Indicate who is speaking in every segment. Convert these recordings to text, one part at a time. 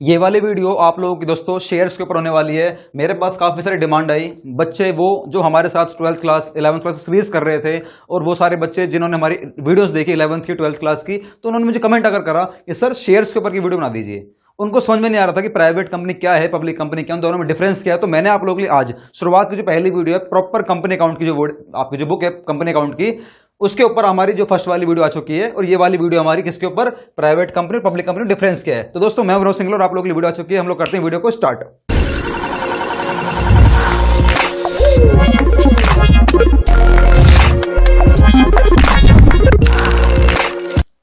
Speaker 1: ये वाली वीडियो आप लोगों की दोस्तों शेयर्स के ऊपर होने वाली है। मेरे पास काफ़ी सारी डिमांड आई, बच्चे वो जो हमारे साथ 12th class 11th class series कर रहे थे, और वो सारे बच्चे जिन्होंने हमारी वीडियोस देखी 11th की 12th क्लास की, तो उन्होंने मुझे कमेंट अगर करा कि सर शेयर्स के ऊपर की वीडियो बना दीजिए। उनको समझ में नहीं आ रहा था कि प्राइवेट कंपनी क्या है, पब्लिक कंपनी क्या है, उन दोनों में डिफरेंस क्या है। तो मैंने आप लोगों के लिए आज शुरुआत की जो पहली वीडियो है प्रॉपर कंपनी अकाउंट की, जो आपकी जो बुक है कंपनी अकाउंट की, उसके ऊपर हमारी जो फर्स्ट वाली वीडियो आ चुकी है, और ये वाली वीडियो हमारी किसके ऊपर, private company public company difference क्या है। तो दोस्तों मैं विनोद सिंगला और आप लोगों की वीडियो आ चुकी है। हम लोग करते हैं वीडियो को स्टार्ट।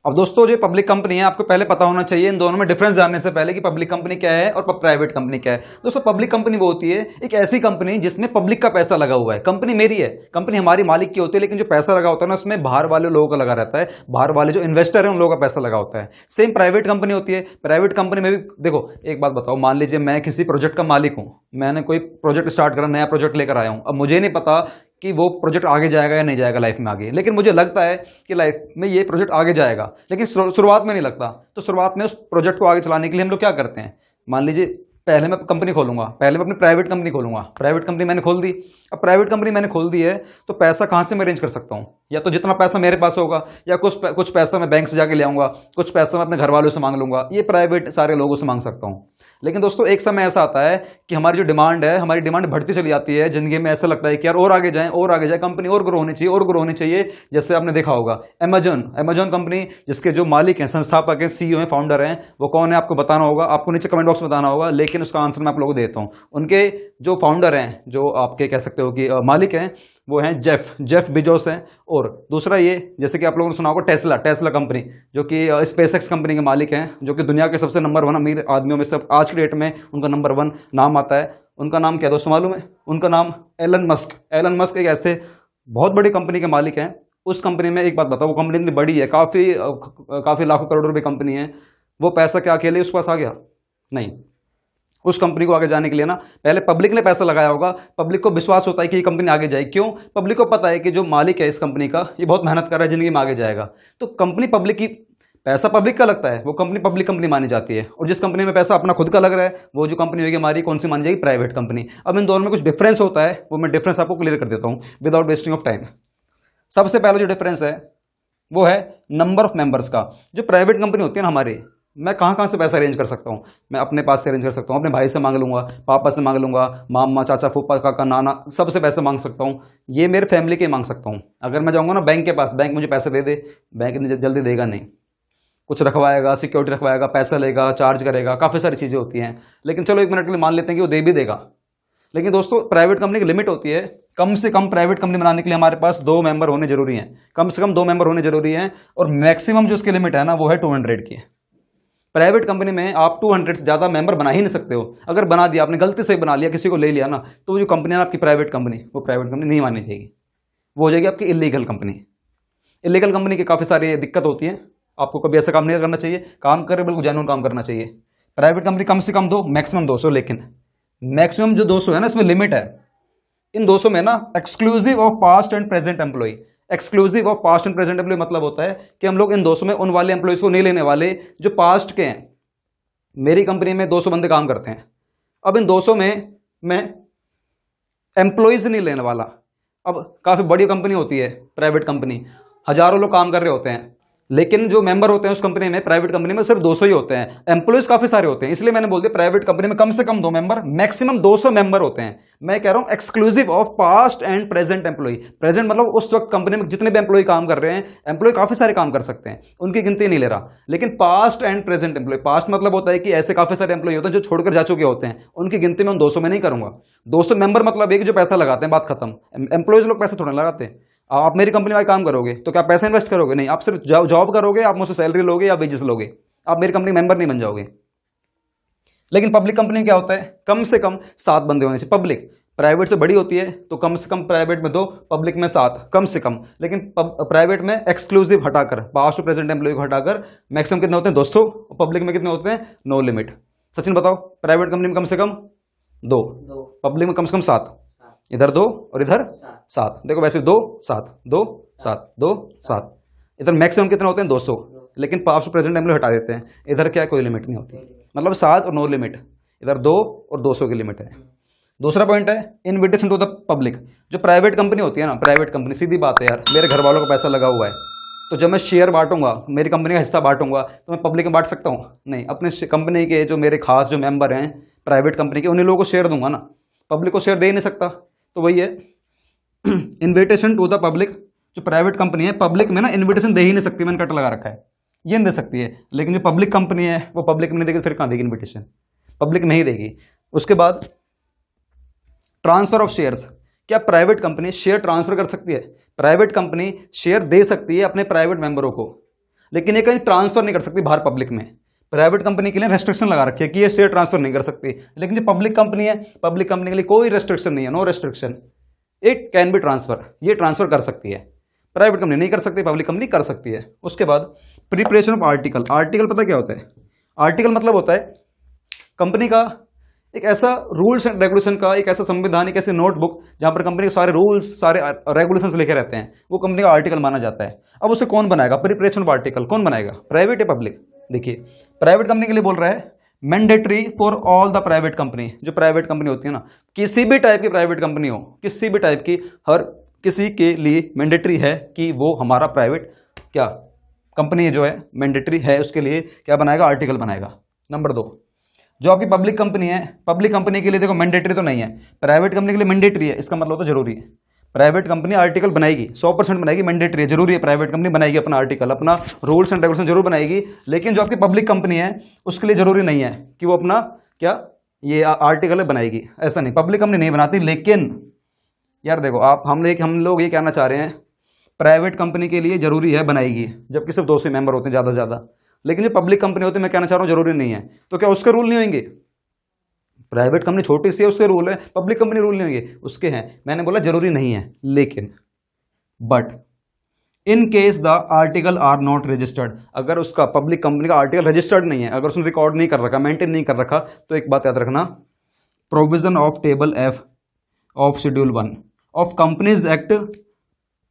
Speaker 1: अब दोस्तों जो पब्लिक कंपनी है, आपको पहले पता होना चाहिए इन दोनों में डिफरेंस जानने से पहले कि पब्लिक कंपनी क्या है और प्राइवेट कंपनी क्या है। दोस्तों पब्लिक कंपनी वो होती है एक ऐसी कंपनी जिसमें पब्लिक का पैसा लगा हुआ है। कंपनी मेरी है, कंपनी हमारी मालिक की होती है, लेकिन जो पैसा लगा होता है ना उसमें बाहर वाले लोगों का लगा रहता है, बाहर वाले जो इन्वेस्टर है उन लोगों का पैसा लगा होता है। सेम प्राइवेट कंपनी होती है। प्राइवेट कंपनी में भी देखो, एक बात बताओ, मान लीजिए मैं किसी प्रोजेक्ट का मालिक हूं, मैंने कोई प्रोजेक्ट स्टार्ट करा, नया प्रोजेक्ट लेकर आया हूं। अब मुझे नहीं पता कि वो प्रोजेक्ट आगे जाएगा या नहीं जाएगा लाइफ में आगे, लेकिन मुझे लगता है कि लाइफ में ये प्रोजेक्ट आगे जाएगा, लेकिन शुरुआत में नहीं लगता। तो शुरुआत में उस प्रोजेक्ट को आगे चलाने के लिए हम लोग क्या करते हैं, मान लीजिए पहले मैं कंपनी खोलूंगा, पहले मैं अपनी प्राइवेट कंपनी खोलूंगा। प्राइवेट कंपनी मैंने खोल दी। अब प्राइवेट कंपनी मैंने खोल दी है, तो पैसा कहां से मैं अरेंज कर सकता हूं? या तो जितना पैसा मेरे पास होगा, या कुछ पैसा मैं बैंक से जाके ले आऊंगा, कुछ पैसा मैं अपने घर वालों से मांग लूंगा, ये प्राइवेट सारे लोगों से मांग सकता हूं। लेकिन दोस्तों एक समय ऐसा आता है कि हमारी जो डिमांड है, हमारी डिमांड बढ़ती चली जाती है जिंदगी में। ऐसा लगता है कि यार और आगे जाएं, और आगे जाए, कंपनी और ग्रो होनी चाहिए, और ग्रो होनी चाहिए। जैसे आपने देखा होगा अमेजॉन कंपनी, जिसके जो मालिक हैं, संस्थापक हैं, सीईओ हैं, फाउंडर हैं, वो कौन है आपको बताना होगा, आपको नीचे कमेंट बॉक्स में बताना होगा, लेकिन उसका आंसर मैं आप लोगों को देता हूं। उनके जो फाउंडर हैं, जो आपके कह सकते हो कि मालिक हैं, वो हैं जेफ बेजोस हैं। और दूसरा ये, जैसे कि आप लोगों ने सुना होगा टेस्ला कंपनी, जो कि स्पेसएक्स कंपनी के मालिक हैं, जो कि दुनिया के सबसे नंबर 1 अमीर आदमियों में सब आज की डेट में उनका नंबर 1 नाम आता है। उनका नाम क्या दोस्तों मालूम है? उनका नाम एलन मस्क एक ऐसे बहुत बड़ी कंपनी के मालिक हैं। उस कंपनी में एक बात बताओ, वो कंपनी इतनी बड़ी है, काफी लाखों करोड़ रुपए कंपनी है, वो पैसा क्या अकेले उसके पास आ गया? नहीं। उस कंपनी को आगे जाने के लिए ना पहले पब्लिक ने पैसा लगाया होगा। पब्लिक को विश्वास होता है कि ये कंपनी आगे जाएगी। क्यों? पब्लिक को पता है कि जो मालिक है इस कंपनी का, ये बहुत मेहनत कर रहा है, जिंदगी में आगे जाएगा। तो कंपनी पब्लिक की, पैसा पब्लिक का लगता है, वो कंपनी पब्लिक कंपनी मानी जाती है। और जिस कंपनी में पैसा अपना खुद का लग रहा है, वो जो कंपनी होगी हमारी, कौन सी मानी जाएगी? Private company. अब इन दोनों में कुछ डिफरेंस होता है, वो मैं डिफरेंस आपको क्लियर कर देता हूं विदाउट वेस्टिंग ऑफ टाइम। सबसे पहला जो डिफरेंस है वो है नंबर ऑफ मेंबर्स का। जो प्राइवेट कंपनी होती है ना हमारी, मैं कहाँ से पैसा अरेंज कर सकता हूँ? मैं अपने पास से अरेंज कर सकता हूँ, अपने भाई से मांग लूंगा, पापा से मांग लूंगा, मामा, चाचा, फूफा, काका, नाना, सबसे पैसे मांग सकता हूँ। ये मेरे फैमिली के मांग सकता हूँ। अगर मैं जाऊँगा ना बैंक के पास, बैंक मुझे पैसे दे दे, बैंक इतनी जल्दी देगा नहीं, कुछ रखवाएगा, सिक्योरिटी रखवाएगा, पैसा लेगा, चार्ज करेगा, काफ़ी सारी चीज़ें होती हैं। लेकिन चलो एक मिनट के लिए मान लेते हैं कि वो दे भी देगा। लेकिन दोस्तों प्राइवेट कंपनी की लिमिट होती है, कम से कम प्राइवेट कंपनी बनाने के लिए हमारे पास 2 मेंबर होने जरूरी हैं, कम से कम 2 मेंबर होने जरूरी हैं। और मैक्सिमम जो उसकी लिमिट है ना, वो है 200 की। प्राइवेट कंपनी में आप 200 से ज़्यादा मेंबर बना ही नहीं सकते हो। अगर बना दिया, आपने गलती से बना लिया, किसी को ले लिया ना, तो वो जो कंपनी है ना आपकी प्राइवेट कंपनी, वो प्राइवेट कंपनी नहीं मानी जाएगी, वो हो जाएगी आपकी इलीगल कंपनी। इलीगल कंपनी की काफ़ी सारी दिक्कत होती है। आपको कभी ऐसा काम नहीं करना चाहिए, काम करे बिल्कुल जेन्युइन काम करना चाहिए। प्राइवेट कंपनी कम से कम 2, मैक्सिमम 200, लेकिन मैक्सिमम जो 200 है ना, इसमें लिमिट है। इन 200 में ना exclusive of past and present employ, exclusive of past and present employ मतलब होता है कि हम लोग इन 200 में उन वाले एम्प्लॉयज को नहीं लेने वाले जो पास्ट के हैं। मेरी कंपनी में 200 बंदे काम करते हैं। अब इन 200 में मैं एम्प्लॉयज नहीं लेने वाला। अब काफी बड़ी कंपनी होती है प्राइवेट कंपनी, हजारों लोग काम कर रहे होते हैं, लेकिन जो मेंबर होते हैं उस कंपनी में, प्राइवेट कंपनी में सिर्फ 200 ही होते हैं। एम्प्लॉयज काफी सारे होते हैं, इसलिए मैंने बोल दिया प्राइवेट कंपनी में कम से कम 2 मेंबर, मैक्सिमम 200 मेंबर होते हैं। मैं कह रहा हूं exclusive of past and present employ. Present मतलब उस वक्त कंपनी में जितने भी एम्प्लॉय काम कर रहे हैं। एम्प्लॉय काफी सारे काम कर सकते हैं, उनकी गिनती नहीं ले रहा। लेकिन past and present employ, past मतलब होता है कि ऐसे काफी सारे एम्प्लॉय होते हैं जो छोड़कर जा चुके होते हैं, उनकी गिनती में उन 200 में नहीं करूंगा। 200 मेंबर मतलब एक जो पैसा लगाते हैं, बात खत्म। एम्प्लॉयज लोग पैसा थोड़ा लगाते हैं। आप मेरी कंपनी में काम करोगे तो क्या पैसा इन्वेस्ट करोगे? नहीं, आप सिर्फ जॉब करोगे, आप मुझसे सैलरी लोगे या वेजेस लोगे, आप मेरी कंपनी मेंबर नहीं बन जाओगे। लेकिन पब्लिक कंपनी में क्या होता है, कम से कम 7 बंदे होने चाहिए। पब्लिक प्राइवेट से बड़ी होती है तो कम से कम प्राइवेट में 2, पब्लिक में 7 कम से कम। लेकिन प्राइवेट में एक्सक्लूसिव हटाकर, पास्ट टू प्रेजेंट एम्प्लॉय को हटाकर मैक्सिमम कितने होते हैं? 200। पब्लिक में कितने होते हैं? No limit. सचिन बताओ, प्राइवेट कंपनी में कम से कम 2, पब्लिक में कम से कम 7, इधर 2 और इधर 7। देखो वैसे 2 7 2 7 2 7, इधर मैक्सिमम कितने होते हैं? 200। लेकिन पास्ट प्रेजेंट टाइम हटा देते हैं। इधर क्या कोई लिमिट नहीं होती, मतलब 7 और नो लिमिट, इधर 2 और 200 की लिमिट है। दूसरा पॉइंट है इन्विटेशन टू द पब्लिक। जो प्राइवेट कंपनी होती है ना, प्राइवेट कंपनी, सीधी बात है यार, मेरे घर वालों का पैसा लगा हुआ है, तो जब मैं शेयर बांटूंगा, मेरी कंपनी का हिस्सा बांटूंगा, तो मैं पब्लिक में बांट सकता हूँ? नहीं। अपने कंपनी के जो मेरे खास जो मेंबर हैं प्राइवेट कंपनी के, उन्हीं लोगों को शेयर दूंगा ना, पब्लिक को शेयर दे ही नहीं सकता। तो वही है इन्विटेशन टू द पब्लिक। जो प्राइवेट कंपनी है पब्लिक में ना इन्विटेशन दे ही नहीं सकती, मैंने कट लगा रखा है, ये नहीं दे सकती है। लेकिन जो पब्लिक कंपनी है वो पब्लिक में नहीं देगी, फिर कहाँ देगी इन्विटेशन? पब्लिक में ही देगी। उसके बाद ट्रांसफर ऑफ शेयर्स। क्या प्राइवेट कंपनी शेयर ट्रांसफर कर सकती है? प्राइवेट कंपनी शेयर दे सकती है अपने प्राइवेट मेंबरों को, लेकिन ये कहीं ट्रांसफर नहीं कर सकती बाहर पब्लिक में। प्राइवेट कंपनी के लिए रेस्ट्रिक्शन लगा रखी है कि ये शेयर ट्रांसफर नहीं कर सकती, लेकिन जो पब्लिक कंपनी है, पब्लिक कंपनी के लिए कोई रेस्ट्रिक्शन नहीं है, no restriction, it can be transfer, ये ट्रांसफर कर सकती है। प्राइवेट कंपनी नहीं कर सकती, पब्लिक कंपनी कर सकती है। उसके बाद प्रिपरेशन ऑफ आर्टिकल। आर्टिकल पता क्या होता है? आर्टिकल मतलब होता है कंपनी का एक ऐसा रूल्स एंड रेगुलेशन का एक ऐसा संविधान, एक ऐसी नोटबुक जहां पर कंपनी के सारे रूल्स, सारे रेगुलेशंस लिखे रहते हैं, वो कंपनी का आर्टिकल माना जाता है। अब उसे कौन बनाएगा? प्रिपरेशन ऑफ आर्टिकल कौन बनाएगा? प्राइवेट या पब्लिक? देखिए, प्राइवेट कंपनी के लिए बोल रहा है mandatory for all the private company. जो प्राइवेट कंपनी होती है ना, किसी भी टाइप की प्राइवेट कंपनी हो, किसी भी टाइप की, हर किसी के लिए मैंडेटरी है कि वो हमारा प्राइवेट क्या कंपनी जो है मैंडेटरी है, उसके लिए क्या बनाएगा? आर्टिकल बनाएगा। नंबर 2, जो आपकी पब्लिक कंपनी है, पब्लिक कंपनी के लिए देखो मैंडेटरी तो नहीं है, प्राइवेट कंपनी के लिए मैंडेटरी है, इसका मतलब तो जरूरी है। प्राइवेट कंपनी आर्टिकल बनाएगी, 100% बनाएगी, मैंडेटरी है, जरूरी है, प्राइवेट कंपनी बनाएगी अपना आर्टिकल, अपना रूल्स एंड रेगुलेशन जरूर बनाएगी। लेकिन जो आपकी पब्लिक कंपनी है उसके लिए जरूरी नहीं है कि वो अपना क्या ये आर्टिकल बनाएगी, ऐसा नहीं, पब्लिक कंपनी नहीं बनाती। लेकिन यार देखो, हम लोग ये कहना चाह रहे हैं प्राइवेट कंपनी के लिए जरूरी है बनाएगी, जबकि सिर्फ 200 मेंबर होते हैं ज़्यादा से ज़्यादा। लेकिन जो पब्लिक कंपनी होती है, मैं कहना चाह रहा हूँ जरूरी नहीं है, तो क्या उसके रूल नहीं होंगे? प्राइवेट कंपनी छोटी सी है, उसके रूल है, पब्लिक कंपनी रूल नहीं होंगे, उसके हैं। मैंने बोला जरूरी नहीं है, लेकिन but in case the article are not registered, अगर उसका पब्लिक कंपनी का आर्टिकल रजिस्टर्ड नहीं है, अगर उसने रिकॉर्ड नहीं कर रखा, मेंटेन नहीं कर रखा, तो एक बात याद रखना, provision of table F of schedule 1 of companies act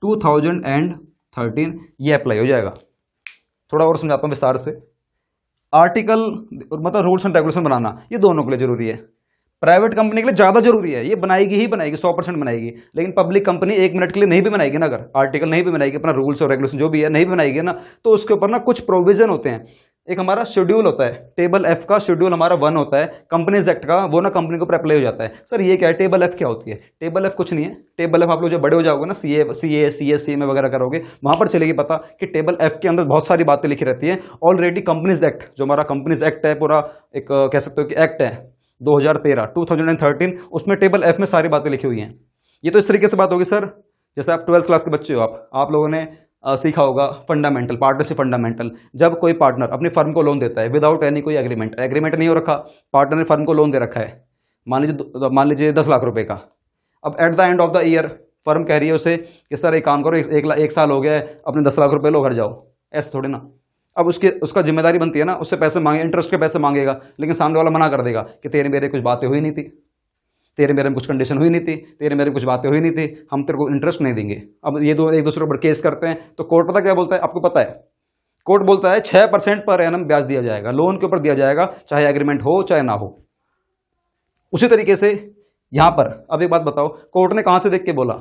Speaker 1: 2013 ये अप्लाई हो जाएगा। थोड़ा और समझाता हूं विस्तार से। आर्टिकल मतलब रूल्स एंड रेगुलेशन बनाना, ये दोनों के लिए जरूरी है। प्राइवेट कंपनी के लिए ज्यादा जरूरी है, ये बनाएगी ही बनाएगी, 100% बनाएगी। लेकिन पब्लिक कंपनी 1 मिनट के लिए नहीं भी बनाएगी ना, अगर आर्टिकल नहीं भी बनाएगी, अपना रूल्स और रेगुलेशन जो भी है नहीं भी बनाएगी ना, तो उसके ऊपर ना कुछ प्रोविजन होते हैं। एक हमारा शेड्यूल होता है, टेबल F का शेड्यूल हमारा 1 होता है कंपनीज एक्ट का, वो ना कंपनी को अप्लाई हो जाता है। सर ये क्या है? टेबल F क्या होती है? टेबल F कुछ नहीं है। टेबल F आप लोग जब बड़े हो जाओगे ना, CA में वगैरह करोगे, वहां पर चलेगी पता कि टेबल F के अंदर बहुत सारी बातें लिखी रहती है। ऑलरेडी कंपनीज एक्ट, जो हमारा कंपनीज एक्ट है, पूरा एक कह सकते हो कि एक्ट है 2013, उसमें टेबल F में सारी बातें लिखी हुई हैं। ये तो इस तरीके से बात होगी सर, जैसे आप 12th क्लास के बच्चे हो, आप लोगों ने सीखा होगा फंडामेंटल, पार्टनरशिप फंडामेंटल। जब कोई पार्टनर अपनी फर्म को लोन देता है विदाउट एनी कोई एग्रीमेंट नहीं हो रखा, पार्टनर ने फर्म को लोन दे रखा है, मान लीजिए 10 लाख रुपए का। अब eight the end of the year firm कह रही है उसे कि सर एक काम करो, एक साल हो गया है, अपने 10 लाख रुपए लो, घर जाओ। ऐसे थोड़े ना। अब उसका जिम्मेदारी बनती है ना, उससे पैसे मांगे, इंटरेस्ट के पैसे मांगेगा, लेकिन सामने वाला मना कर देगा कि तेरे मेरे कुछ बातें हुई नहीं थी, तेरे मेरे में कुछ कंडीशन हुई नहीं थी, तेरे मेरे में कुछ बातें हुई नहीं थी, हम तेरे को इंटरेस्ट नहीं देंगे। अब ये दो एक दूसरे पर केस करते हैं, तो कोर्ट पता क्या बोलता है? आपको पता है? कोर्ट बोलता है 6% पर एनम ब्याज दिया जाएगा, लोन के ऊपर दिया जाएगा, चाहे एग्रीमेंट हो चाहे ना हो। उसी तरीके से यहां पर अब एक बात बताओ, कोर्ट ने कहां से देख के बोला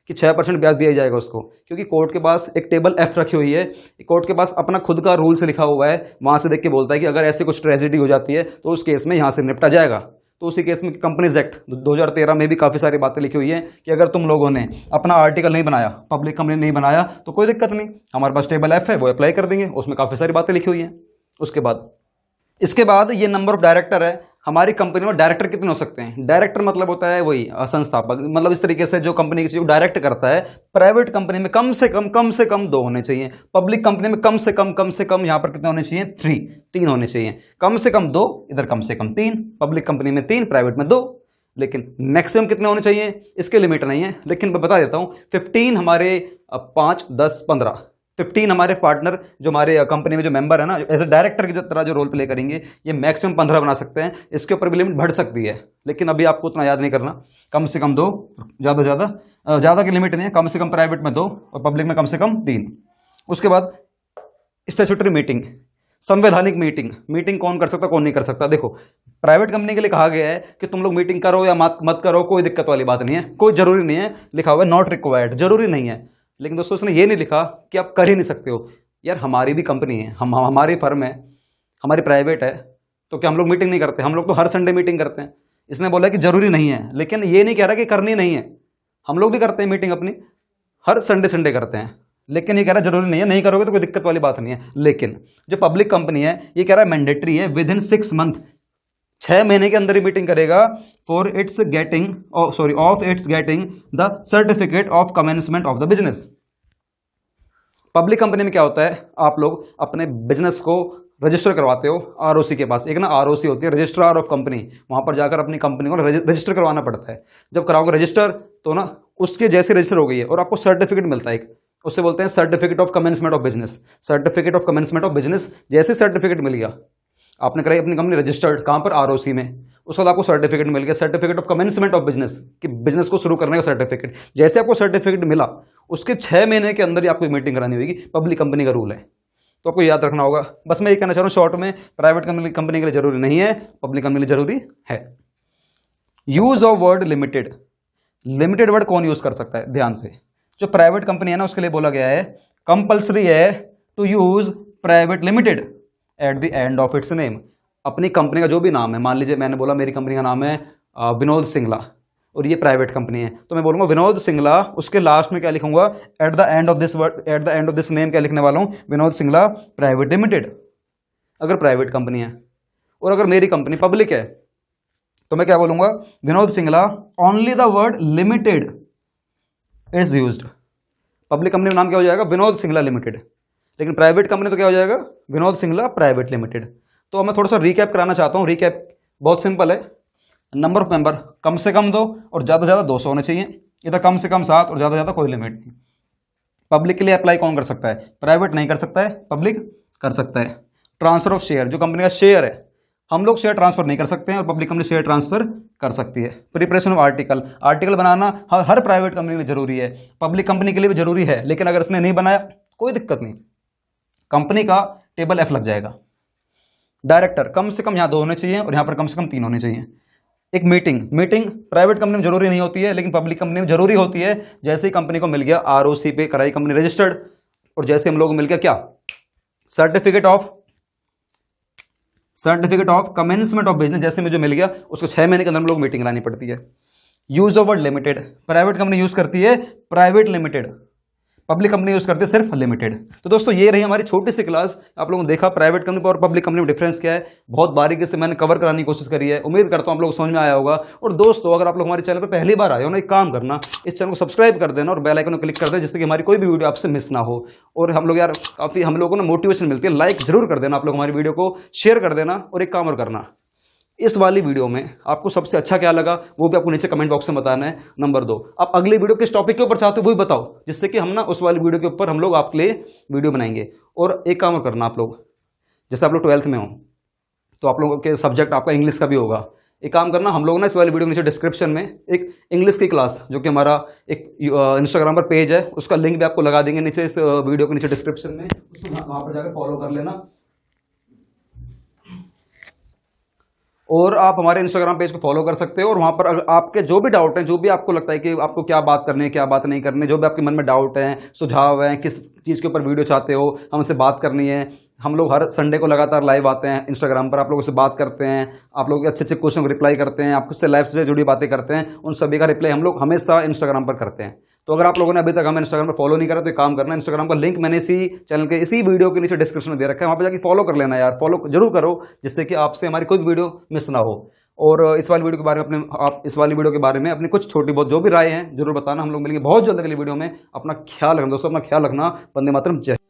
Speaker 1: कि 6% ब्याज दिया जाएगा उसको? क्योंकि कोर्ट के पास एक टेबल F रखी हुई है, कोर्ट के पास अपना खुद का रूल से लिखा हुआ है, वहां से देख के बोलता है कि अगर ऐसे कुछ ट्रेजेडी हो जाती है तो उस केस में यहां से निपटा जाएगा। तो उसी केस में कंपनीज एक्ट 2013 में भी काफी सारी बातें लिखी हुई है कि अगर तुम लोगों ने अपना आर्टिकल नहीं बनाया, पब्लिक कंपनी नहीं बनाया, तो कोई दिक्कत नहीं, हमारे पास टेबल F है, वो अप्लाई कर देंगे, उसमें काफी सारी बातें लिखी हुई हैं। इसके बाद ये नंबर ऑफ डायरेक्टर है। हमारी कंपनी में डायरेक्टर कितने हो सकते हैं? डायरेक्टर मतलब होता है वही संस्थापक, मतलब इस तरीके से जो कंपनी की चीज को डायरेक्ट करता है। प्राइवेट कंपनी में कम से कम 2 होने चाहिए, पब्लिक कंपनी में कम से कम यहां पर कितने होने चाहिए? 3 होने चाहिए। कम से कम 2, इधर कम से कम 3, पब्लिक कंपनी में 3, प्राइवेट में 2। लेकिन मैक्सिमम कितने होने चाहिए इसके लिमिट नहीं है, लेकिन मैं बता देता हूं 15 हमारे 5, 10, 15 15 हमारे पार्टनर जो हमारे कंपनी में जो मेंबर है ना, एज ए डायरेक्टर की तरह जो रोल प्ले करेंगे, ये मैक्सिमम 15 बना सकते हैं। इसके ऊपर भी लिमिट बढ़ सकती है, लेकिन अभी आपको उतना याद नहीं करना। कम से कम 2, ज़्यादा की लिमिट नहीं है। कम से कम प्राइवेट में 2 और पब्लिक में कम से कम 3। उसके बाद स्टैट्यूटरी मीटिंग, संवैधानिक मीटिंग। मीटिंग कौन कर सकता, कौन नहीं कर सकता। देखो प्राइवेट कंपनी के लिए कहा गया है कि तुम लोग मीटिंग करो या मत करो, कोई दिक्कत वाली बात नहीं है, कोई जरूरी नहीं है, लिखा हुआ है नॉट रिक्वायर्ड, जरूरी नहीं है। लेकिन दोस्तों उसने ये नहीं लिखा कि आप कर ही नहीं सकते हो। यार हमारी भी कंपनी है, हमारी फर्म है, हमारी प्राइवेट है, तो क्या हम लोग मीटिंग नहीं करते? हम लोग तो हर संडे मीटिंग करते हैं। इसने बोला कि जरूरी नहीं है, लेकिन ये नहीं कह रहा कि करनी नहीं है। हम लोग भी करते हैं मीटिंग अपनी, हर संडे करते हैं, लेकिन ये कह रहा है जरूरी नहीं है, नहीं करोगे तो कोई दिक्कत वाली बात नहीं है। लेकिन जो पब्लिक कंपनी है ये कह रहा है मैंडेटरी है, विद इन 6 मंथ, 6 महीने के अंदर ही मीटिंग करेगा for its getting of its getting the certificate of commencement of the business. Public company में क्या होता है, आप लोग अपने बिजनेस को रजिस्टर करवाते हो आरओसी के पास। एक ना आरओसी होती है, रजिस्ट्रार ऑफ कंपनी, वहां पर जाकर अपनी कंपनी को रजिस्टर करवाना पड़ता है। जब कराओगे रजिस्टर तो ना उसके जैसे रजिस्टर हो गई है और आपको सर्टिफिकेट मिलता है, उससे बोलते हैं certificate of commencement of business. Certificate of commencement of business, जैसे सर्टिफिकेट मिल गया, आपने कराई अपनी कंपनी रजिस्टर्ड, कहां पर, आरओसी में, उसके बाद आपको सर्टिफिकेट मिल गया, certificate of commencement of business, कि बिजनेस को शुरू करने का सर्टिफिकेट। जैसे आपको सर्टिफिकेट मिला उसके 6 महीने के अंदर ही आपको मीटिंग करानी होगी, पब्लिक कंपनी का रूल है, तो आपको याद रखना होगा। बस मैं ये कहना चाह रहा हूँ शॉर्ट में, प्राइवेट कंपनी के लिए जरूरी नहीं है, पब्लिक कंपनी के लिए जरूरी है। Use of word limited, limited word कौन यूज कर सकता है, ध्यान से। जो प्राइवेट कंपनी है ना उसके लिए बोला गया है कंपल्सरी है to use private limited at the end of its name. अपनी कंपनी का जो भी नाम है, मान लीजिए मैंने बोला मेरी कंपनी का नाम है विनोद सिंगला और ये प्राइवेट कंपनी है, तो मैं बोलूंगा विनोद सिंगला, उसके लास्ट में क्या लिखूंगा, eight the end of this word, eight the end of this name क्या लिखने वाला हूं, विनोद सिंगला प्राइवेट लिमिटेड, अगर प्राइवेट कंपनी है। और अगर मेरी कंपनी पब्लिक है तो मैं क्या बोलूंगा, Vinod Singla only the word limited is used. Public company में नाम क्या हो जाएगा, विनोद सिंगला लिमिटेड, लेकिन प्राइवेट कंपनी तो क्या हो जाएगा, विनोद सिंगला प्राइवेट लिमिटेड। तो मैं थोड़ा सा रिकैप कराना चाहता हूं। रिकैप बहुत सिंपल है, नंबर ऑफ मेंबर कम से कम 2 और ज़्यादा से ज़्यादा 200 होने चाहिए, इधर कम से कम 7 और ज़्यादा से ज़्यादा कोई लिमिट नहीं। पब्लिक के लिए अप्लाई कौन कर सकता है, प्राइवेट नहीं कर सकता है, पब्लिक कर सकता है। ट्रांसफर ऑफ शेयर, जो कंपनी का शेयर है, हम लोग शेयर ट्रांसफर नहीं कर सकते हैं और पब्लिक कंपनी शेयर ट्रांसफर कर सकती है। Preparation of article, article banana her private company के लिए जरूरी है, पब्लिक कंपनी के लिए भी जरूरी है, लेकिन अगर इसने नहीं बनाया कोई दिक्कत नहीं, कंपनी का टेबल F लग जाएगा। डायरेक्टर कम से कम यहाँ 2 होने चाहिए और यहाँ पर कम से कम 3 होने चाहिए। एक मीटिंग प्राइवेट कंपनी में जरूरी नहीं होती है, लेकिन पब्लिक कंपनी में जरूरी होती है। जैसे ही कंपनी को मिल गया आरओसी पे कराई कंपनी रजिस्टर्ड, और जैसे हम लोगों को मिल गया क्या, certificate of commencement of business, जैसे मुझे मिल गया उसको 6 महीने के अंदर हम लोग मीटिंग लानी पड़ती है। Use of word limited, private company use करती है private limited, public company use करते हैं सिर्फ लिमिटेड। तो दोस्तों ये रही हमारी छोटी सी क्लास, आप लोगों ने देखा प्राइवेट कंपनी और पब्लिक कंपनी में डिफरेंस क्या है, बहुत बारीकी से मैंने कवर कराने की कोशिश करी है। उम्मीद करता हूं आप लोग समझ में आया होगा। और दोस्तों अगर आप लोग हमारे चैनल पर पहली बार आए हो ना, एक काम करना, इस चैनल को सब्सक्राइब कर देना और बेल आइकन को क्लिक कर देना, जिससे कि हमारी कोई भी वीडियो आपसे मिस ना हो। और हम लोग यार काफी हम लोगों को ना मोटिवेशन मिलती है, लाइक जरूर कर देना आप लोग, हमारी वीडियो को शेयर कर देना। और एक काम और करना, इस वाली वीडियो में आपको सबसे अच्छा क्या लगा वो भी आपको नीचे कमेंट बॉक्स में बताना है। नंबर 2, आप अगली वीडियो किस टॉपिक के ऊपर चाहते हो वो भी बताओ, जिससे कि हम ना उस वाली वीडियो के ऊपर हम लोग आपके लिए वीडियो बनाएंगे। और एक काम और करना, आप लोग जैसे आप लोग 12th में हो तो आप लोगों के सब्जेक्ट आपका इंग्लिश का भी होगा। एक काम करना, हम लोग ना इस वाली वीडियो के नीचे डिस्क्रिप्शन में एक इंग्लिश की क्लास, जो कि हमारा एक इंस्टाग्राम पर पेज है, उसका लिंक भी आपको लगा देंगे नीचे इस वीडियो के नीचे डिस्क्रिप्शन में, उसको वहाँ पर जाकर फॉलो कर लेना। और आप हमारे इंस्टाग्राम पेज को फॉलो कर सकते हो, और वहाँ पर अगर आपके जो भी डाउट हैं, जो भी आपको लगता है कि आपको क्या बात करनी है क्या बात नहीं करनी है, जो भी आपके मन में डाउट हैं, सुझाव हैं, किस चीज़ के ऊपर वीडियो चाहते हो हमसे बात करनी है, हम लोग हर संडे को लगातार लाइव आते हैं इंस्टाग्राम पर, आप लोगों से बात करते हैं, आप लोग अच्छे अच्छे क्वेश्चन को रिप्लाई करते हैं, आपसे लाइव से जुड़ी बातें करते हैं, उन सभी का रिप्लाई हम लोग हमेशा इंस्टाग्राम पर करते हैं। तो अगर आप लोगों ने अभी तक हमें इंस्टाग्राम पर फॉलो नहीं करा तो एक काम करना, इंस्टाग्राम का लिंक मैंने इसी चैनल के इसी वीडियो के नीचे डिस्क्रिप्शन में दे रखा है, वहाँ पर जाकर फॉलो कर लेना यार, फॉलो जरूर करो, जिससे कि आपसे हमारी कोई वीडियो मिस ना हो। और इस वाली वीडियो के बारे में आप इस वाली वीडियो के बारे में अपनी कुछ छोटी बहुत जो भी राय हैं जरूर बताना, हम लोग मिलेंगे बहुत जल्द अगली वीडियो में। अपना ख्याल रखना दोस्तों, अपना ख्याल रखना। वंदे मातरम, जय।